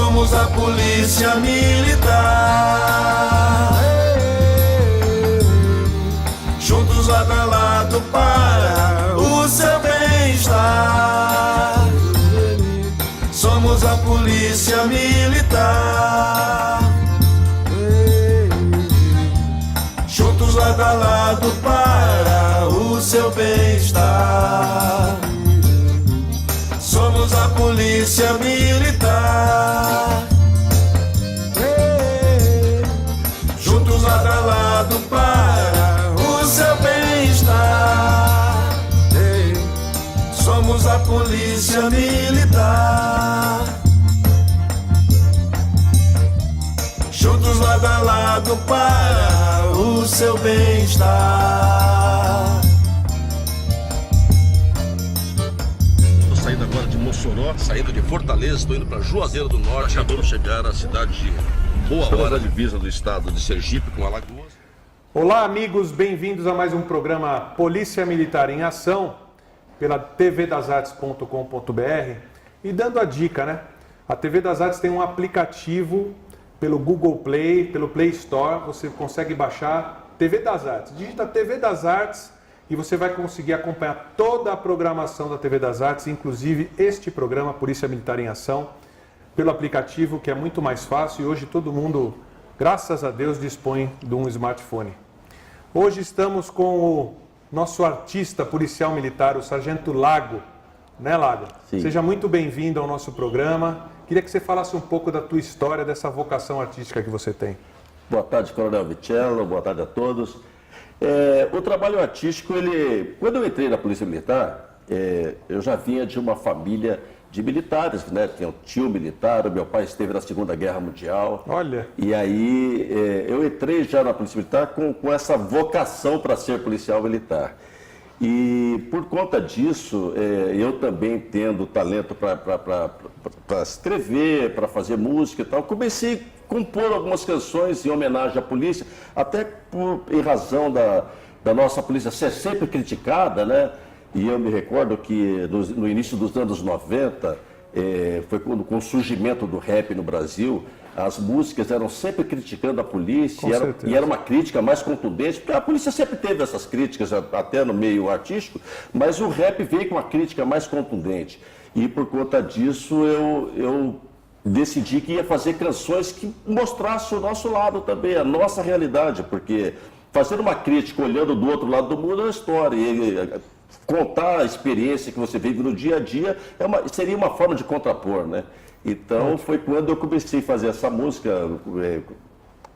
Somos a polícia militar, juntos lado a lado para o seu bem-estar. Somos a polícia militar, juntos lado a lado para o seu bem-estar. Somos a polícia militar, juntos lado a lado para o seu bem-estar. Somos a polícia militar, juntos lado a lado para o seu bem-estar. Saindo agora de Mossoró, saindo de Fortaleza, estou indo para Juazeiro do Norte, acabamos de chegar à cidade de Boa Hora, divisa do estado de Sergipe com Alagoas. Olá, amigos, bem-vindos a mais um programa Polícia Militar em Ação, pela tvdasartes.com.br. E dando a dica, né? A TV das Artes tem um aplicativo pelo Google Play, pelo Play Store, você consegue baixar TV das Artes. Digita TV das Artes e você vai conseguir acompanhar toda a programação da TV das Artes, inclusive este programa Polícia Militar em Ação, pelo aplicativo, que é muito mais fácil, e hoje todo mundo, graças a Deus, dispõe de um smartphone. Hoje estamos com o nosso artista policial militar, o Sargento Lago, né, Lago? Sim. Seja muito bem-vindo ao nosso programa. Queria que você falasse um pouco da tua história, dessa vocação artística que você tem. Boa tarde, Coronel Vicello, boa tarde a todos. O trabalho artístico, quando eu entrei na Polícia Militar, eu já vinha de uma família de militares, né? Tinha um tio militar, o meu pai esteve na Segunda Guerra Mundial. Olha. E aí eu entrei já na Polícia Militar com essa vocação para ser policial militar. E por conta disso, eu também tendo talento para escrever, para fazer música e tal, comecei a compor algumas canções em homenagem à polícia, até em razão da nossa polícia ser sempre criticada, né? E eu me recordo que no início dos anos 90, foi com o surgimento do rap no Brasil, as músicas eram sempre criticando a polícia, e era uma crítica mais contundente, porque a polícia sempre teve essas críticas, até no meio artístico, mas o rap veio com uma crítica mais contundente. E por conta disso eu decidi que ia fazer canções que mostrassem o nosso lado também, a nossa realidade, porque fazer uma crítica olhando do outro lado do mundo é uma história, e contar a experiência que você vive no dia a dia seria uma forma de contrapor, né? Então foi quando eu comecei a fazer essa música,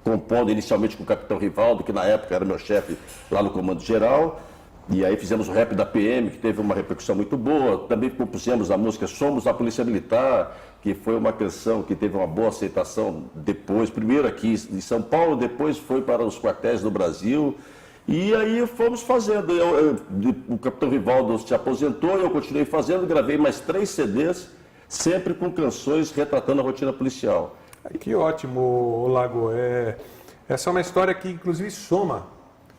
compondo inicialmente com o Capitão Rivaldo, que na época era meu chefe lá no Comando Geral, e aí fizemos o rap da PM, que teve uma repercussão muito boa. Também compusemos a música Somos a Polícia Militar, que foi uma canção que teve uma boa aceitação depois, primeiro aqui em São Paulo, depois foi para os quartéis do Brasil. E aí fomos fazendo. O Capitão Rivaldo se aposentou, eu continuei fazendo, gravei mais 3 CDs, sempre com canções retratando a rotina policial. Que ótimo, Lago. Essa é uma história que, inclusive, soma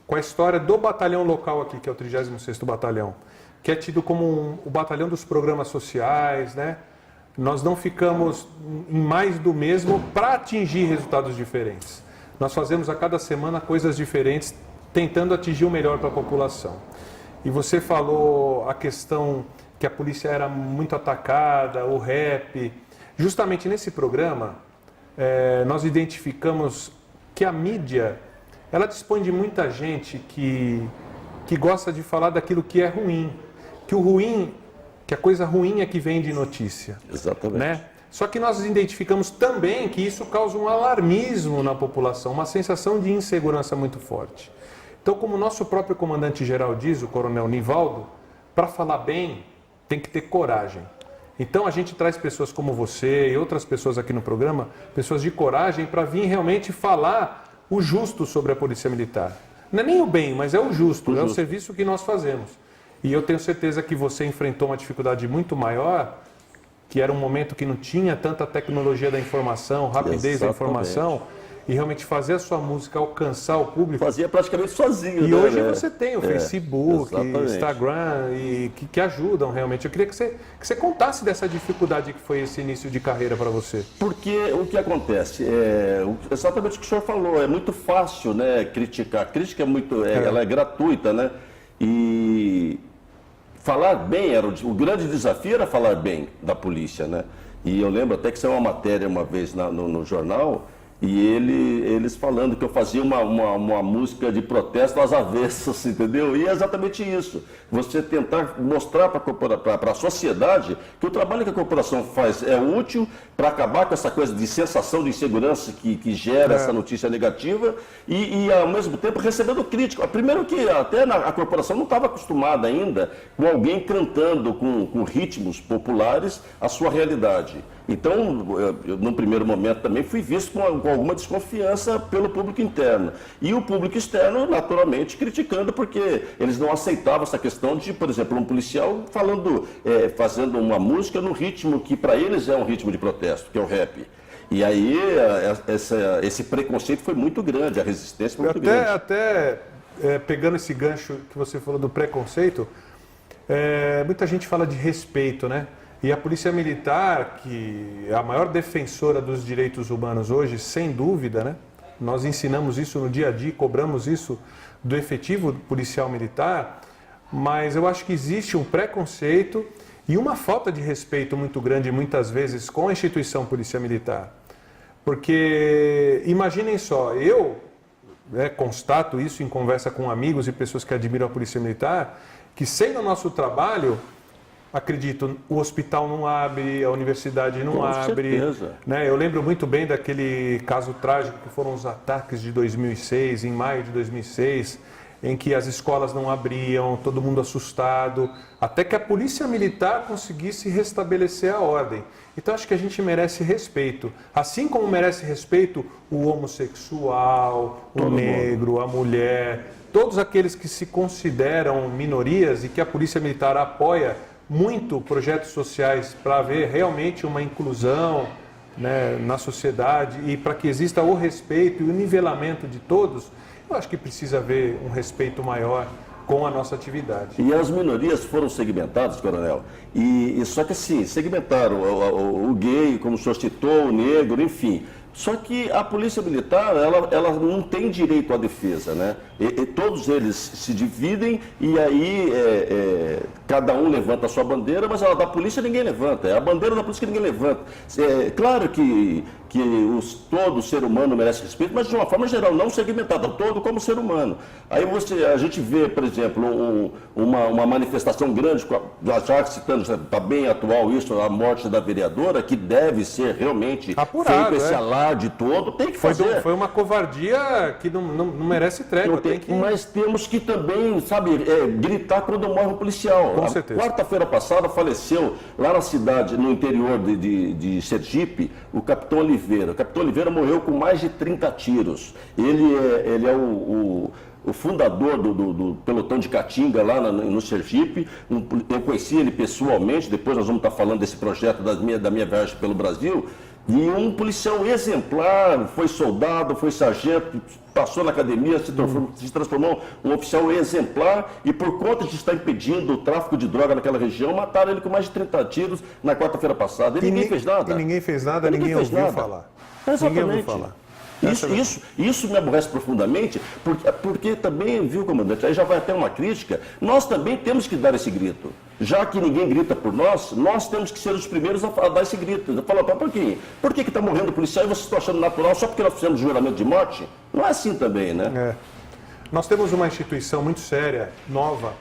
com a história do batalhão local aqui, que é o 36º Batalhão, que é tido como o batalhão dos programas sociais, né? Nós não ficamos em mais do mesmo para atingir resultados diferentes. Nós fazemos a cada semana coisas diferentes, tentando atingir o melhor para a população. E você falou a questão que a polícia era muito atacada, o rap. Justamente nesse programa, nós identificamos que a mídia, ela dispõe de muita gente que gosta de falar daquilo que é ruim. Que a coisa ruim é que vem de notícia. Exatamente. Né? Só que nós identificamos também que isso causa um alarmismo na população, uma sensação de insegurança muito forte. Então, como o nosso próprio comandante-geral diz, o Coronel Nivaldo, para falar bem, tem que ter coragem. Então, a gente traz pessoas como você e outras pessoas aqui no programa, pessoas de coragem, para vir realmente falar o justo sobre a Polícia Militar. Não é nem o bem, mas é o justo, é o serviço que nós fazemos. E eu tenho certeza que você enfrentou uma dificuldade muito maior, que era um momento que não tinha tanta tecnologia da informação, rapidez da informação, e realmente fazer a sua música alcançar o público. Fazia praticamente sozinho. E né, hoje né? você tem o Facebook, exatamente. Instagram, que ajudam realmente. Eu queria que você contasse dessa dificuldade que foi esse início de carreira para você. Porque o que acontece? Exatamente o que o senhor falou, é muito fácil, né, criticar. A crítica é muito, ela é gratuita, né? E falar bem, o grande desafio era falar bem da polícia, né? E eu lembro até que saiu uma matéria uma vez no jornal, e eles falando que eu fazia uma música de protesto às avessas, entendeu? E é exatamente isso. Você tentar mostrar para a sociedade que o trabalho que a corporação faz é útil para acabar com essa coisa de sensação de insegurança que gera essa notícia negativa e, ao mesmo tempo, recebendo crítica. Primeiro que até a corporação não estava acostumada ainda com alguém cantando com ritmos populares a sua realidade. Então, eu, num primeiro momento também fui visto com alguma desconfiança pelo público interno. E o público externo, naturalmente, criticando, porque eles não aceitavam essa questão de, por exemplo, um policial fazendo uma música no ritmo que para eles é um ritmo de protesto, que é o rap. E aí, esse preconceito foi muito grande, a resistência foi muito grande. Até pegando esse gancho que você falou do preconceito, muita gente fala de respeito, né? E a Polícia Militar, que é a maior defensora dos direitos humanos hoje, sem dúvida, né? Nós ensinamos isso no dia a dia, cobramos isso do efetivo policial militar, mas eu acho que existe um preconceito e uma falta de respeito muito grande, muitas vezes, com a instituição Polícia Militar. Porque, imaginem só, eu constato isso em conversa com amigos e pessoas que admiram a Polícia Militar, que sem o nosso trabalho, acredito, o hospital não abre, a universidade não abre. Certeza. Né? Eu lembro muito bem daquele caso trágico que foram os ataques de 2006, em maio de 2006, em que as escolas não abriam, todo mundo assustado, até que a Polícia Militar conseguisse restabelecer a ordem. Então acho que a gente merece respeito. Assim como merece respeito o homossexual, o negro, a mulher, todos aqueles que se consideram minorias e que a Polícia Militar apoia muito projetos sociais para haver realmente uma inclusão, né, na sociedade e para que exista o respeito e o nivelamento de todos, eu acho que precisa haver um respeito maior com a nossa atividade. E as minorias foram segmentadas, coronel, e só que assim, segmentaram o gay, como o senhor citou, o negro, enfim. Só que a Polícia Militar, ela não tem direito à defesa, né? E todos eles se dividem e aí cada um levanta a sua bandeira, mas a da polícia ninguém levanta. É a bandeira da polícia que ninguém levanta. Claro que todo ser humano merece respeito, mas de uma forma geral, não segmentada, todo como ser humano. Aí a gente vê, por exemplo, uma manifestação grande, já citando, está bem atual isso, a morte da vereadora, que deve ser realmente apurado, feito esse alarde todo, tem que fazer. Foi uma covardia que não merece trégua. Mas temos que também, sabe, gritar quando morre um policial. Com certeza. Quarta-feira passada faleceu lá na cidade, no interior de Sergipe, o capitão Oliveira. O capitão Oliveira morreu com mais de 30 tiros. Ele é o fundador do pelotão de Caatinga lá no Sergipe. Eu conheci ele pessoalmente, depois nós vamos estar falando desse projeto da minha viagem pelo Brasil. E um policial exemplar, foi soldado, foi sargento, passou na academia, se transformou um oficial exemplar e por conta de estar impedindo o tráfico de droga naquela região, mataram ele com mais de 30 tiros na quarta-feira passada. E ninguém fez nada. E ninguém fez nada, ninguém ouviu falar. Exatamente. Ninguém ouviu falar. Isso me aborrece profundamente, porque também, viu, comandante, aí já vai até uma crítica, nós também temos que dar esse grito. Já que ninguém grita por nós temos que ser os primeiros a dar esse grito. Falar, por que está morrendo o policial e vocês estão achando natural só porque nós fizemos juramento de morte? Não é assim também, né? Nós temos uma instituição muito séria, nova,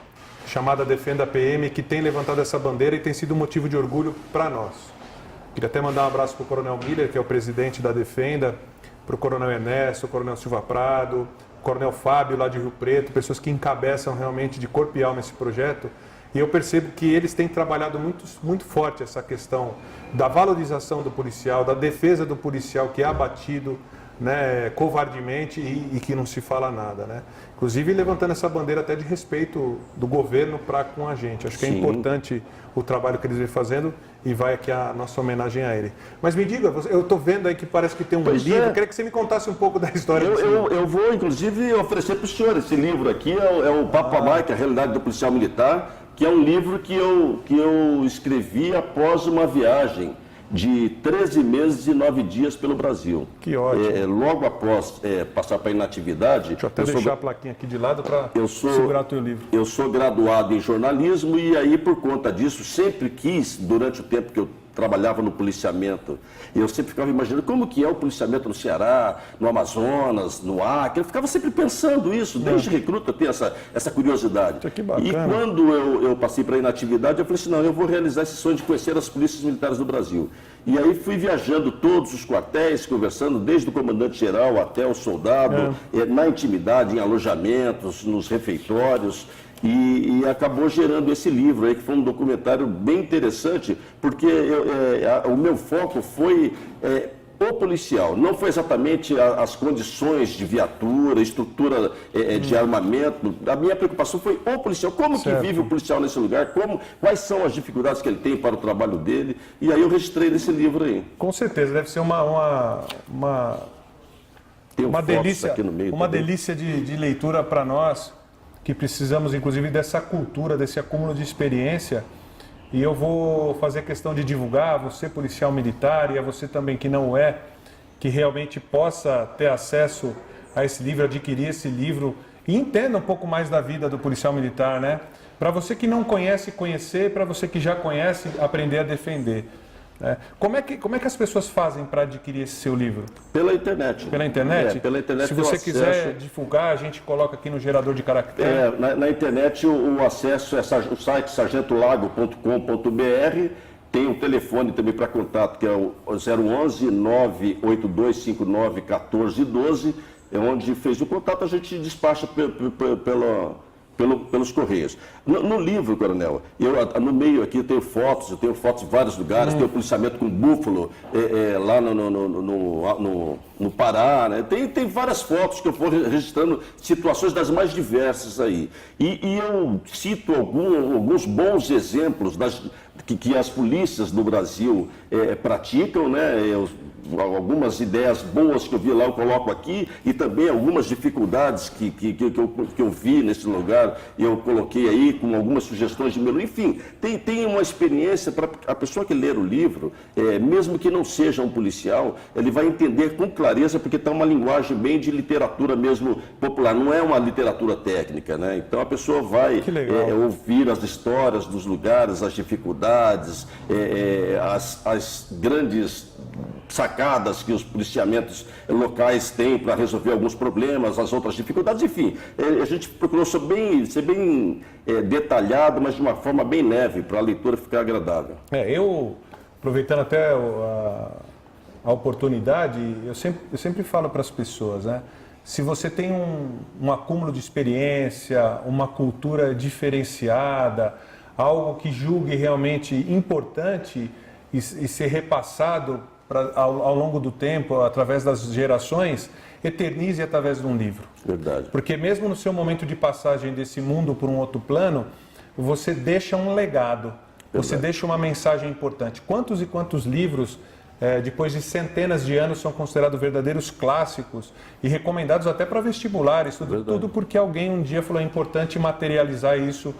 chamada Defenda PM, que tem levantado essa bandeira e tem sido um motivo de orgulho para nós. Queria até mandar um abraço para o Coronel Miller, que é o presidente da Defenda, para o Coronel Ernesto, o Coronel Silva Prado, o Coronel Fábio lá de Rio Preto, pessoas que encabeçam realmente de corpo e alma esse projeto. E eu percebo que eles têm trabalhado muito forte essa questão da valorização do policial, da defesa do policial que é abatido, né, covardemente e que não se fala nada, né? Inclusive levantando essa bandeira até de respeito do governo para com a gente. Acho que é importante o trabalho que eles vêm fazendo e vai aqui a nossa homenagem a ele. Mas me diga, eu estou vendo aí que parece que tem um livro, queria que você me contasse um pouco da história desse livro. Eu vou, inclusive, oferecer para o senhor esse livro aqui, é o Papo a Mike, a realidade do policial militar, que é um livro que eu escrevi após uma viagem de 13 meses e 9 dias pelo Brasil. Que ótimo. Logo após passar para a inatividade... Deixa eu até deixar a plaquinha aqui de lado para segurar o teu livro. Eu sou graduado em jornalismo e aí, por conta disso, sempre quis, durante o tempo que eu trabalhava no policiamento, eu sempre ficava imaginando como que é o policiamento no Ceará, no Amazonas, no Acre. Eu ficava sempre pensando isso, desde recruta eu tenho essa curiosidade. Que bacana. E quando eu passei para a inatividade, eu falei assim, não, eu vou realizar esse sonho de conhecer as polícias militares do Brasil. E aí fui viajando todos os quartéis, conversando desde o comandante-geral até o soldado, na intimidade, em alojamentos, nos refeitórios. E acabou gerando esse livro aí, que foi um documentário bem interessante, porque o meu foco foi o policial, não foi exatamente as condições de viatura, estrutura de armamento. A minha preocupação foi o policial, como que vive o policial nesse lugar, quais são as dificuldades que ele tem para o trabalho dele, e aí eu registrei nesse livro aí. Com certeza, deve ser uma delícia, aqui no meio uma também. delícia de leitura para nós, que precisamos, inclusive, dessa cultura, desse acúmulo de experiência. E eu vou fazer questão de divulgar a você, policial militar, e a você também que não é, que realmente possa ter acesso a esse livro, adquirir esse livro e entenda um pouco mais da vida do policial militar, né? Para você que não conhece, conhecer, para você que já conhece, aprender a defender. Como é que as pessoas fazem para adquirir esse seu livro? Pela internet. Pela internet? Pela internet. Se você quiser divulgar, a gente coloca aqui no gerador de caractere. Na internet o acesso é o site sargentolago.com.br. Tem um telefone também para contato, que é o 011 98259 1412. É onde fez o contato, a gente despacha pelos correios. No livro, Coronel, no meio aqui eu tenho fotos de vários lugares, tenho policiamento com búfalo lá no Pará, né? Tem várias fotos que eu vou registrando, situações das mais diversas aí. E eu cito alguns bons exemplos que as polícias do Brasil praticam, né? Algumas ideias boas que eu vi lá eu coloco aqui e também algumas dificuldades que eu vi nesse lugar e eu coloquei aí com algumas sugestões de melhoria. Enfim, tem uma experiência para a pessoa que ler o livro, mesmo que não seja um policial, ele vai entender com clareza, porque está uma linguagem bem de literatura mesmo popular, não é uma literatura técnica, né? Então a pessoa vai ouvir as histórias dos lugares, as dificuldades, as grandes sacadas que os policiamentos locais têm para resolver alguns problemas, as outras dificuldades, enfim. A gente procurou ser bem detalhado, mas de uma forma bem leve, para a leitura ficar agradável. Eu, aproveitando até a oportunidade, eu sempre falo para as pessoas, né? Se você tem um acúmulo de experiência, uma cultura diferenciada, algo que julgue realmente importante e ser repassado ao longo do tempo, através das gerações, eternize através de um livro. Verdade. Porque mesmo no seu momento de passagem desse mundo por um outro plano, você deixa um legado, você deixa uma mensagem importante. Quantos e quantos livros, depois de centenas de anos, são considerados verdadeiros clássicos e recomendados até para vestibulares, tudo porque alguém um dia falou, é importante materializar isso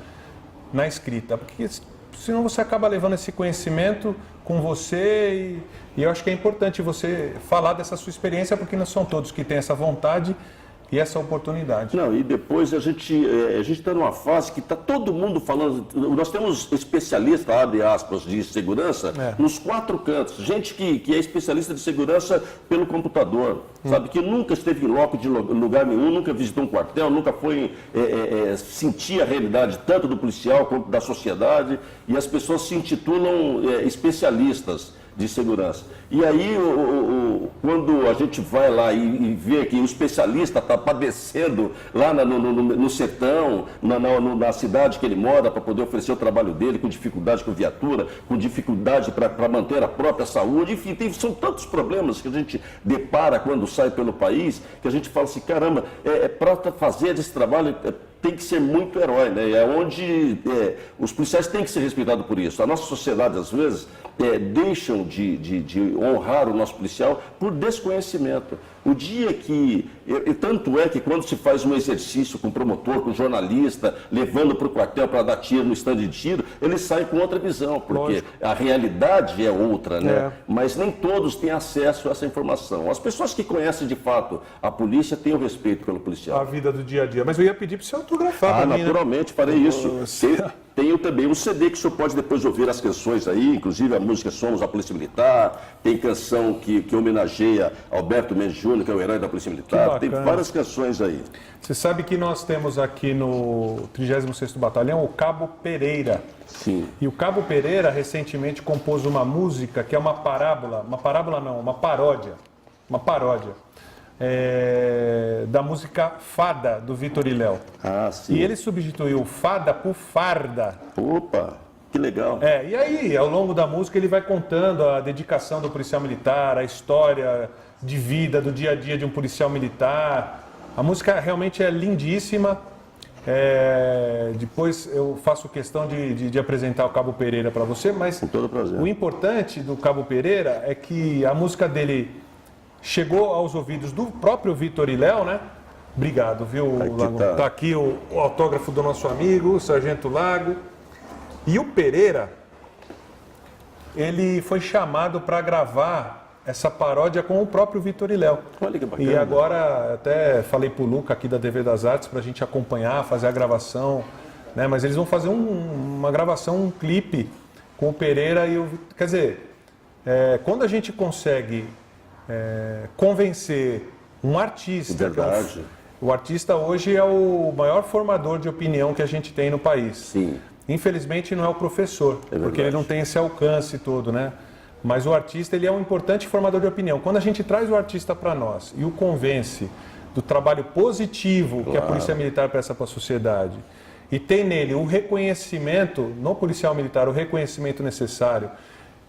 na escrita. Porque senão você acaba levando esse conhecimento com você e eu acho que é importante você falar dessa sua experiência, porque não são todos que têm essa vontade e essa oportunidade. Não, e depois a gente está numa fase que está todo mundo falando, nós temos especialistas, abre aspas, de segurança, nos 4 cantos, gente que é especialista de segurança pelo computador, sabe, que nunca esteve em loco de lugar nenhum, nunca visitou um quartel, nunca foi sentir a realidade tanto do policial quanto da sociedade, e as pessoas se intitulam especialistas de segurança. E aí quando a gente vai lá e vê que o especialista está padecendo lá no sertão, na cidade que ele mora, para poder oferecer o trabalho dele, com dificuldade com viatura, com dificuldade para manter a própria saúde, enfim, são tantos problemas que a gente depara quando sai pelo país, que a gente fala assim, caramba, para fazer esse trabalho tem que ser muito herói, né? É onde os policiais têm que ser respeitados por isso. A nossa sociedade, às vezes, deixam de honrar o nosso policial por desconhecimento. O dia que... tanto é que quando se faz um exercício com promotor, com jornalista, levando para o quartel para dar tiro no stand de tiro, eles saem com outra visão, porque Lógico. a realidade é outra, né? Mas nem todos têm acesso a essa informação. As pessoas que conhecem de fato a polícia têm o respeito pelo policial. A vida do dia a dia. Mas eu ia pedir para você autografar para mim, né? Naturalmente, farei isso. Tenho também um CD que o senhor pode depois ouvir as canções aí, inclusive a música Somos a Polícia Militar, tem canção que homenageia Alberto Mendes Júnior, que é o herói da Polícia Militar, tem várias canções aí. Você sabe que nós temos aqui no 36º Batalhão o Cabo Pereira. Sim. E o Cabo Pereira recentemente compôs uma música que é uma parábola não, uma paródia. Da música Fada, do Vitor e Léo. Ah, sim. E ele substituiu Fada por Farda. Opa, que legal. E aí, ao longo da música, ele vai contando a dedicação do policial militar, a história de vida, do dia a dia de um policial militar. A música realmente é lindíssima. Depois eu faço questão de apresentar o Cabo Pereira para você, mas com todo prazer. O importante do Cabo Pereira é que a música dele chegou aos ouvidos do próprio Vitor e Léo, né? Obrigado, viu, Lago? Tá aqui o autógrafo do nosso amigo, o Sargento Lago. E o Pereira, ele foi chamado para gravar essa paródia com o próprio Vitor e Léo. Olha que bacana. E agora, até falei pro Luca aqui da TV das Artes para a gente acompanhar, fazer a gravação, né? Mas eles vão fazer uma gravação, um clipe com o Pereira e o... Quer dizer, quando a gente consegue... convencer um artista. Verdade. O artista hoje é o maior formador de opinião que a gente tem no país. Sim. Infelizmente não é o professor, porque ele não tem esse alcance todo, né? Mas o artista, ele é um importante formador de opinião. Quando a gente traz o artista para nós e o convence do trabalho positivo que a Polícia Militar presta para a sociedade e tem nele o reconhecimento, no policial militar, o reconhecimento necessário,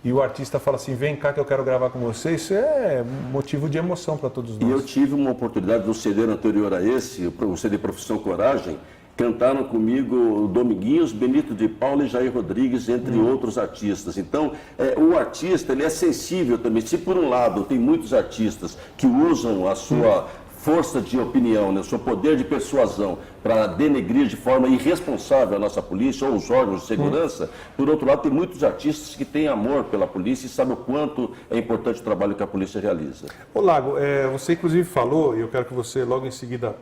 e o artista fala assim, vem cá que eu quero gravar com você, isso é motivo de emoção para todos nós. E eu tive uma oportunidade no CD anterior a esse, o CD Profissão Coragem, cantaram comigo Dominguinhos, Benito de Paula e Jair Rodrigues, entre outros artistas. Então, o artista, ele é sensível também. Se por um lado tem muitos artistas que usam a sua força de opinião, né, o seu poder de persuasão para denegrir de forma irresponsável a nossa polícia ou os órgãos de segurança, por outro lado, tem muitos artistas que têm amor pela polícia e sabem o quanto é importante o trabalho que a polícia realiza. Ô Lago, você inclusive falou, e eu quero que você logo em seguida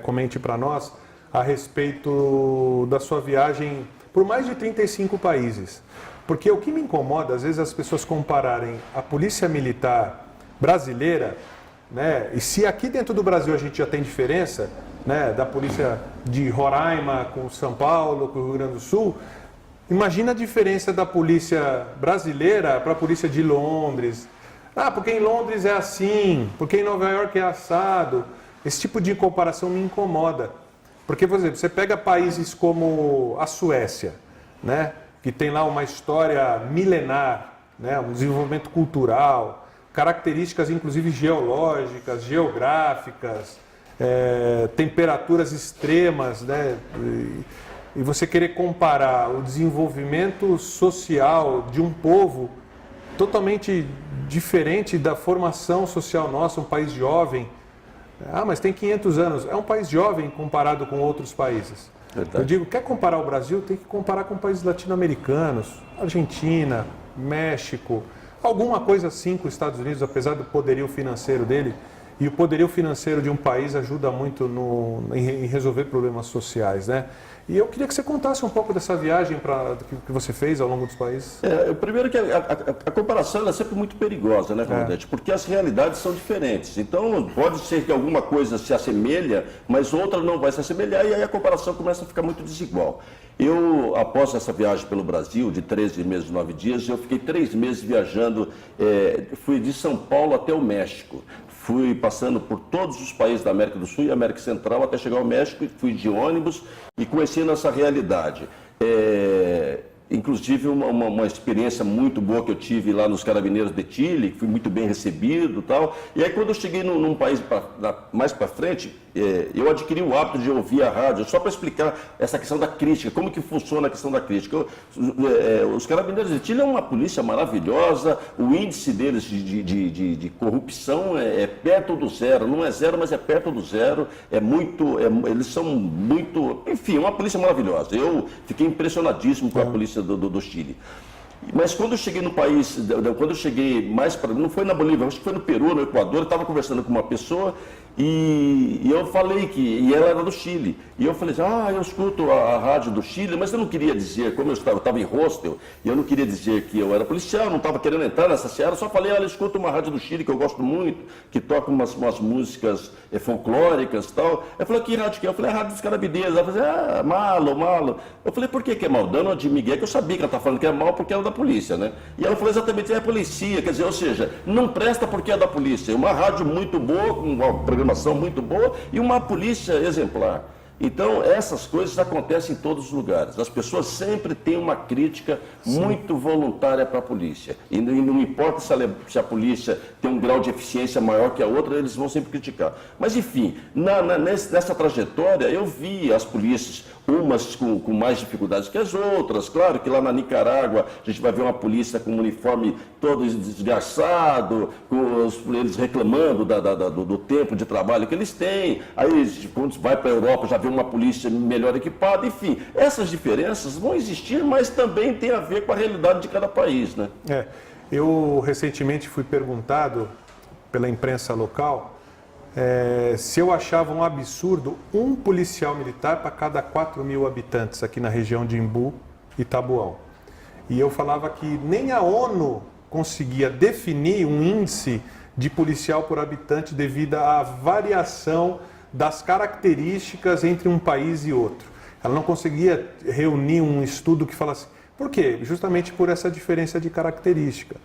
comente para nós, a respeito da sua viagem por mais de 35 países. Porque o que me incomoda, às vezes, as pessoas compararem a polícia militar brasileira, né, e se aqui dentro do Brasil a gente já tem diferença, né, da polícia de Roraima com São Paulo, com o Rio Grande do Sul, imagina a diferença da polícia brasileira para a polícia de Londres. Porque em Londres é assim, porque em Nova York é assado. Esse tipo de comparação me incomoda. Porque, por exemplo, você pega países como a Suécia, né, que tem lá uma história milenar, né, um desenvolvimento cultural, características inclusive geológicas, geográficas, temperaturas extremas, né, e você querer comparar o desenvolvimento social de um povo totalmente diferente da formação social nossa, um país jovem. Mas tem 500 anos. É um país jovem comparado com outros países. Verdade. Eu digo, quer comparar o Brasil, tem que comparar com países latino-americanos, Argentina, México, alguma coisa assim com os Estados Unidos, apesar do poderio financeiro dele. E o poderio financeiro de um país ajuda muito em resolver problemas sociais, né? E eu queria que você contasse um pouco dessa viagem que você fez ao longo dos países. Primeiro que a comparação é sempre muito perigosa, né, Comandante? Porque as realidades são diferentes. Então, pode ser que alguma coisa se assemelha, mas outra não vai se assemelhar, e aí a comparação começa a ficar muito desigual. Eu, após essa viagem pelo Brasil, de 13 meses e 9 dias, eu fiquei 3 meses viajando, fui de São Paulo até o México. Fui passando por todos os países da América do Sul e América Central até chegar ao México, e fui de ônibus e conhecendo essa realidade. Inclusive uma experiência muito boa que eu tive lá nos Carabineiros de Chile, fui muito bem recebido e tal. E aí quando eu cheguei num país mais para frente, eu adquiri o hábito de ouvir a rádio, só para explicar essa questão da crítica, como que funciona a questão da crítica. Os Carabineiros de Chile é uma polícia maravilhosa, o índice deles de corrupção é perto do zero, não é zero, mas é perto do zero, eles são muito, enfim, uma polícia maravilhosa. Eu fiquei impressionadíssimo com a polícia do Chile. Mas quando eu cheguei no país, quando eu cheguei mais para, não foi na Bolívia, acho que foi no Peru, no Equador, eu estava conversando com uma pessoa e eu falei e ela era do Chile. E eu falei assim, eu escuto a rádio do Chile, mas eu não queria dizer, como eu estava em hostel, e eu não queria dizer que eu era policial, não estava querendo entrar nessa seara, só falei, olha, escuto uma rádio do Chile que eu gosto muito, que toca umas músicas folclóricas e tal. Eu falei, que rádio que é? Eu falei, a rádio dos Carabineiros. Ela falou assim, malo. Eu falei, por que é mal? Dando de Miguel, que eu sabia que ela estava falando que é mal porque era da polícia, né? E ela falou exatamente, é a polícia, quer dizer, ou seja, não presta porque é da polícia. Uma rádio muito boa, com uma programação muito boa e uma polícia exemplar. Então, essas coisas acontecem em todos os lugares. As pessoas sempre têm uma crítica muito voluntária para a polícia. E não importa se a polícia tem um grau de eficiência maior que a outra, eles vão sempre criticar. Mas, enfim, nessa trajetória, eu vi as polícias, umas com mais dificuldades que as outras. Claro que lá na Nicarágua, a gente vai ver uma polícia com um uniforme todo desgraçado, com eles reclamando do tempo de trabalho que eles têm. Aí, quando vai para a Europa, já vê uma polícia melhor equipada, enfim, essas diferenças vão existir, mas também tem a ver com a realidade de cada país, né? Eu recentemente fui perguntado pela imprensa local se eu achava um absurdo um policial militar para cada 4.000 habitantes aqui na região de Imbu e Taboão. E eu falava que nem a ONU conseguia definir um índice de policial por habitante devido à variação das características entre um país e outro. Ela não conseguia reunir um estudo que falasse... Por quê? Justamente por essa diferença de característica.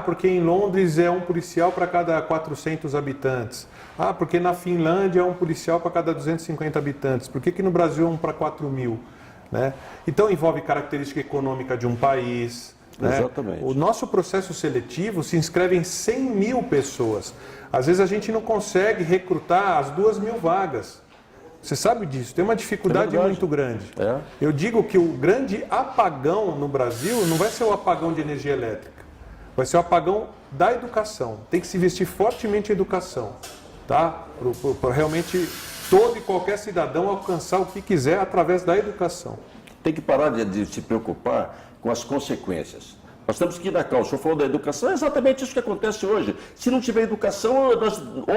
Porque em Londres é um policial para cada 400 habitantes. Porque na Finlândia é um policial para cada 250 habitantes. Por que no Brasil é um para 4.000? Né? Então envolve característica econômica de um país. Exatamente. O nosso processo seletivo se inscreve em 100.000 pessoas. Às vezes a gente não consegue recrutar as 2.000 vagas. Você sabe disso, tem uma dificuldade muito grande. Eu digo que o grande apagão no Brasil não vai ser o apagão de energia elétrica, vai ser o apagão da educação. Tem que se investir fortemente em educação, tá? Para realmente todo e qualquer cidadão alcançar o que quiser através da educação. Tem que parar de se preocupar com as consequências. Nós temos que ir na causa. O senhor falou da educação, é exatamente isso que acontece hoje. Se não tiver educação,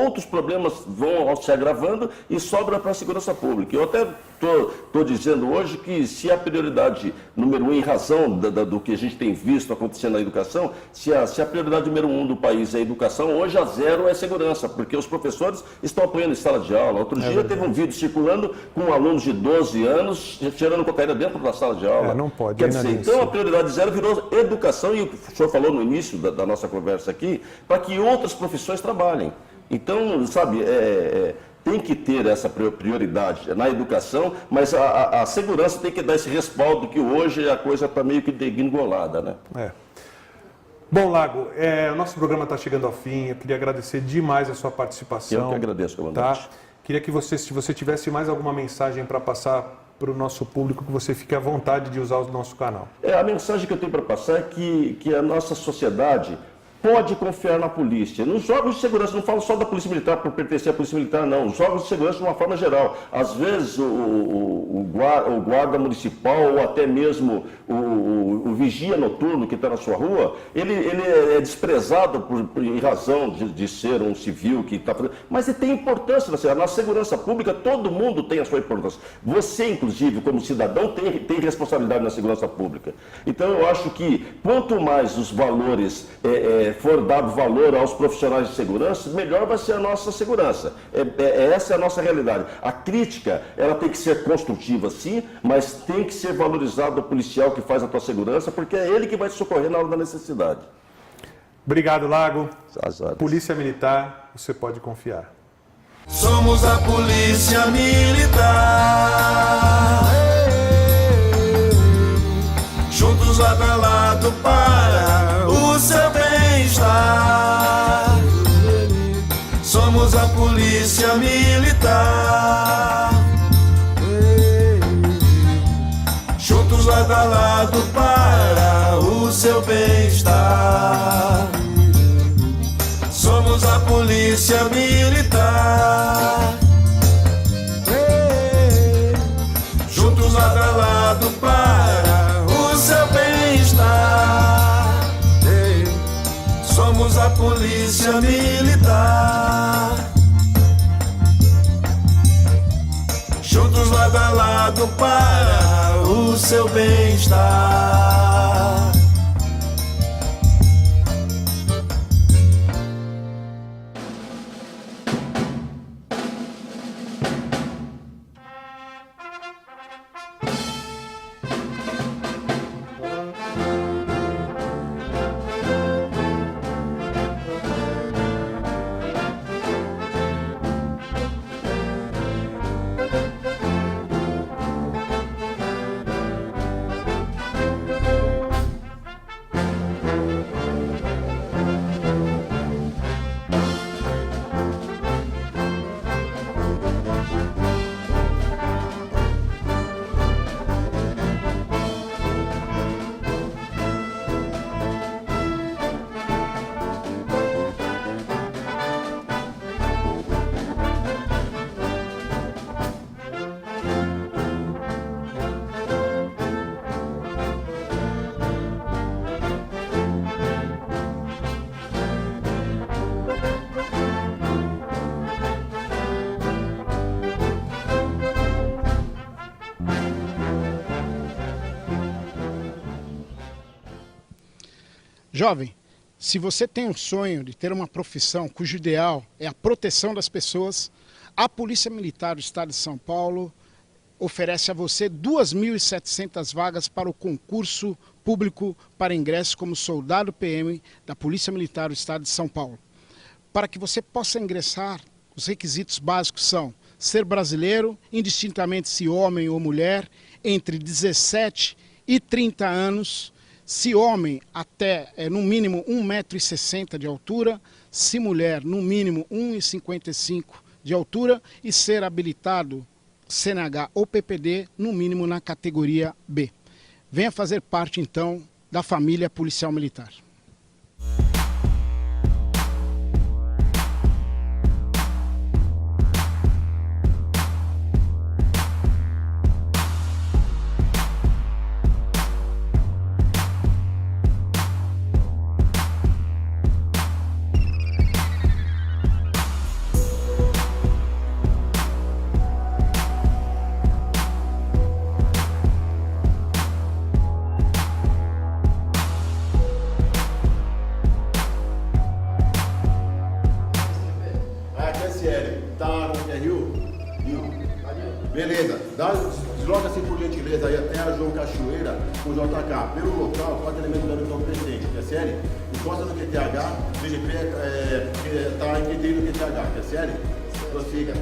outros problemas vão se agravando e sobra para a segurança pública. Eu até estou dizendo hoje que se a prioridade número 1, em razão do que a gente tem visto acontecendo na educação, se a prioridade número 1 do país é a educação, hoje a 0 é segurança, porque os professores estão apanhando em sala de aula. Outro dia teve um vídeo circulando com alunos de 12 anos tirando cocaína dentro da sala de aula. Não pode. Quer dizer, então a prioridade 0 virou educação. E o senhor falou no início da nossa conversa aqui, para que outras profissões trabalhem. Então, sabe, tem que ter essa prioridade na educação, mas a segurança tem que dar esse respaldo, que hoje a coisa está meio que degringolada, né? Bom, Lago, o nosso programa está chegando ao fim. Eu queria agradecer demais a sua participação. Eu que agradeço, comandante. Tá? Queria que você, se você tivesse mais alguma mensagem para passar para o nosso público, que você fique à vontade de usar o nosso canal. A mensagem que eu tenho para passar é que a nossa sociedade pode confiar na polícia. Nos órgãos de segurança, não falo só da Polícia Militar por pertencer à Polícia Militar, não. Os órgãos de segurança de uma forma geral. Às vezes o guarda municipal ou até mesmo o vigia noturno que está na sua rua, ele é desprezado em razão de ser um civil que está fazendo... Mas ele tem importância na segurança pública, todo mundo tem a sua importância. Você, inclusive, como cidadão, tem responsabilidade na segurança pública. Então, eu acho que quanto mais os valores for dado valor aos profissionais de segurança, melhor vai ser a nossa segurança. Essa é a nossa realidade. A crítica, ela tem que ser construtiva, sim, mas tem que ser valorizado o policial que faz a tua segurança, porque é ele que vai te socorrer na hora da necessidade. Obrigado, Lago. Às horas. Polícia Militar, você pode confiar. Somos a Polícia Militar. Juntos lado a lado para o seu bem-estar. Somos a Polícia Militar. Juntos lado a lado para o seu bem-estar. Somos a Polícia Militar. Juntos lado a lado para o seu bem-estar. Somos a Polícia Militar. Juntos lado a lado para o seu bem-estar. Jovem, se você tem um sonho de ter uma profissão cujo ideal é a proteção das pessoas, a Polícia Militar do Estado de São Paulo oferece a você 2.700 vagas para o concurso público para ingresso como soldado PM da Polícia Militar do Estado de São Paulo. Para que você possa ingressar, os requisitos básicos são ser brasileiro, indistintamente se homem ou mulher, entre 17 e 30 anos, se homem até no mínimo 1,60 m de altura, se mulher no mínimo 1,55 m de altura e ser habilitado CNH ou PPD no mínimo na categoria B. Venha fazer parte então da família policial militar. Beleza, desloca-se por gentileza aí até a João Cachoeira com o JK. Pelo local, pode elemento da união presente, quer série? Encosta no QTH, VGP está impedindo o QTH, quer série? Prossiga.